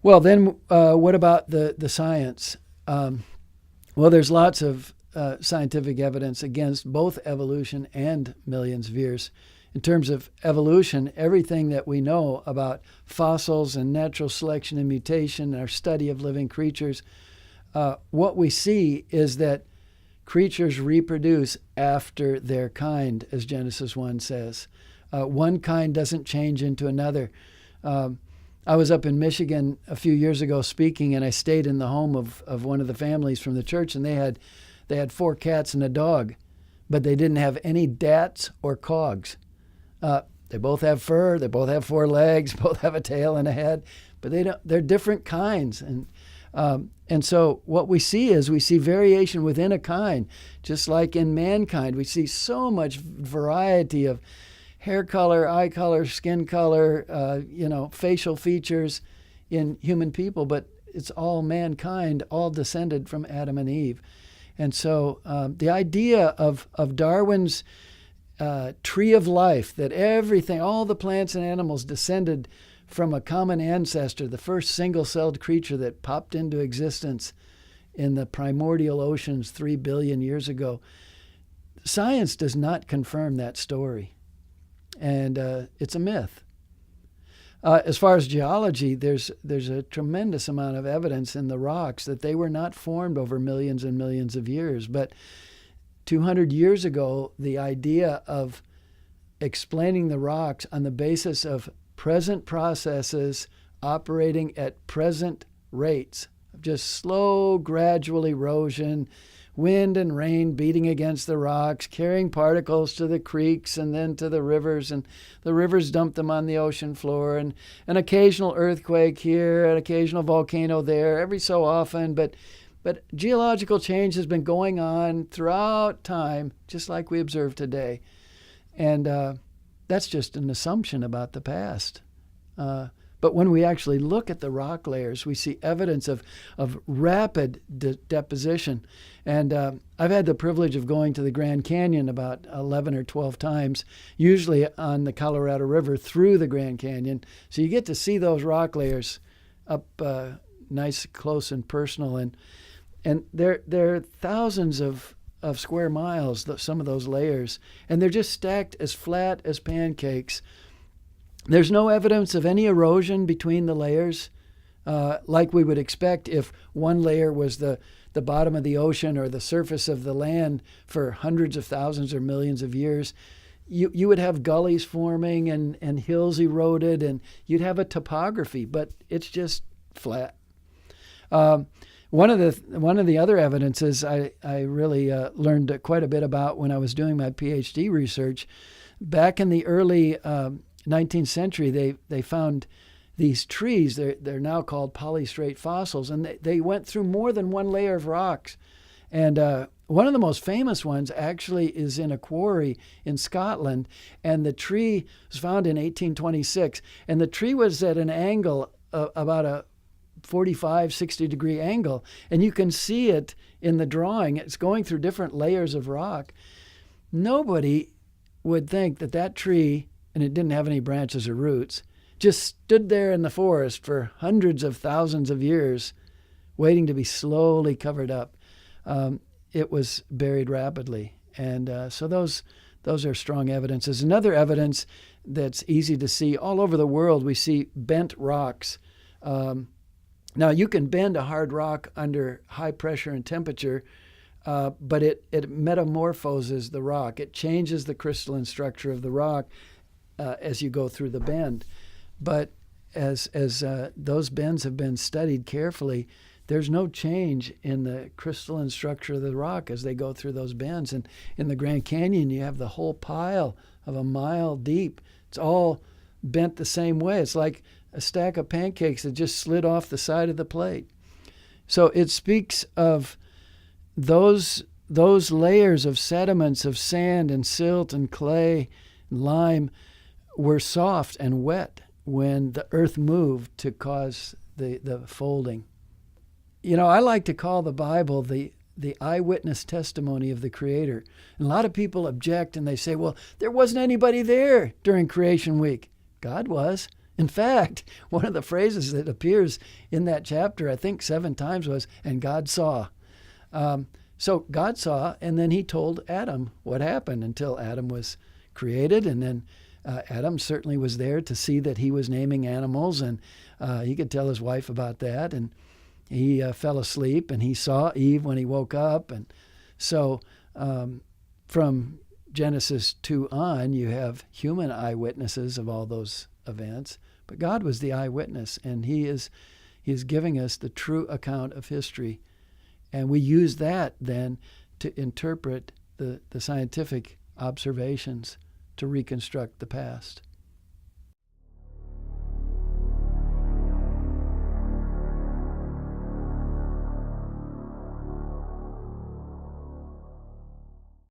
Well, then what about the science? Well, there's lots of scientific evidence against both evolution and millions of years. In terms of evolution, everything that we know about fossils and natural selection and mutation, our study of living creatures, what we see is that creatures reproduce after their kind, as Genesis 1 says. One kind doesn't change into another. I was up in Michigan a few years ago speaking, and I stayed in the home of one of the families from the church, and they had 4 cats and a dog, but they didn't have any dats or cogs. They both have fur, they both have 4 legs, both have a tail and a head, but they're different kinds. And so what we see is we see variation within a kind, just like in mankind. We see so much variety of hair color, eye color, skin color, facial features in human people, but it's all mankind, all descended from Adam and Eve. And so the idea of Darwin's tree of life, that everything, all the plants and animals descended from a common ancestor, the first single-celled creature that popped into existence in the primordial oceans 3 billion years ago. Science does not confirm that story, and it's a myth. As far as geology, there's a tremendous amount of evidence in the rocks that they were not formed over millions and millions of years, but 200 years ago, the idea of explaining the rocks on the basis of present processes operating at present rates, just slow, gradual erosion, wind and rain beating against the rocks, carrying particles to the creeks and then to the rivers, and the rivers dump them on the ocean floor, and an occasional earthquake here, an occasional volcano there, every so often, but geological change has been going on throughout time, just like we observe today. And that's just an assumption about the past. But when we actually look at the rock layers, we see evidence of rapid deposition. And I've had the privilege of going to the Grand Canyon about 11 or 12 times, usually on the Colorado River through the Grand Canyon. So you get to see those rock layers up nice, close, and personal. And there are thousands of square miles, some of those layers, and they're just stacked as flat as pancakes. There's no evidence of any erosion between the layers, like we would expect if one layer was the bottom of the ocean or the surface of the land for hundreds of thousands or millions of years. You would have gullies forming and hills eroded, and you'd have a topography, but it's just flat. One of the other evidences I really learned quite a bit about when I was doing my PhD research. Back in the early 19th century, they found these trees. They're now called polystrate fossils, and they went through more than one layer of rocks. And one of the most famous ones actually is in a quarry in Scotland, and the tree was found in 1826. And the tree was at an angle about a 45, 60-degree angle, and you can see it in the drawing. It's going through different layers of rock. Nobody would think that tree, and it didn't have any branches or roots, just stood there in the forest for hundreds of thousands of years, waiting to be slowly covered up. It was buried rapidly, and so those are strong evidences. Another evidence that's easy to see all over the world, we see bent rocks. Now, you can bend a hard rock under high pressure and temperature, but it metamorphoses the rock. It changes the crystalline structure of the rock as you go through the bend. But as those bends have been studied carefully, there's no change in the crystalline structure of the rock as they go through those bends. And in the Grand Canyon, you have the whole pile of a mile deep. It's all bent the same way. It's like a stack of pancakes that just slid off the side of the plate. So it speaks of those layers of sediments of sand and silt and clay and lime were soft and wet when the earth moved to cause the folding. You know, I like to call the Bible the eyewitness testimony of the Creator. And a lot of people object and they say, well, there wasn't anybody there during creation week. God was. In fact, one of the phrases that appears in that chapter, I think 7 times, was, and God saw. So God saw, and then he told Adam what happened until Adam was created. And then Adam certainly was there to see that he was naming animals, and he could tell his wife about that. And he fell asleep, and he saw Eve when he woke up. And so from Genesis 2 on, you have human eyewitnesses of all those events. But God was the eyewitness, and he is giving us the true account of history. And we use that then to interpret the scientific observations to reconstruct the past.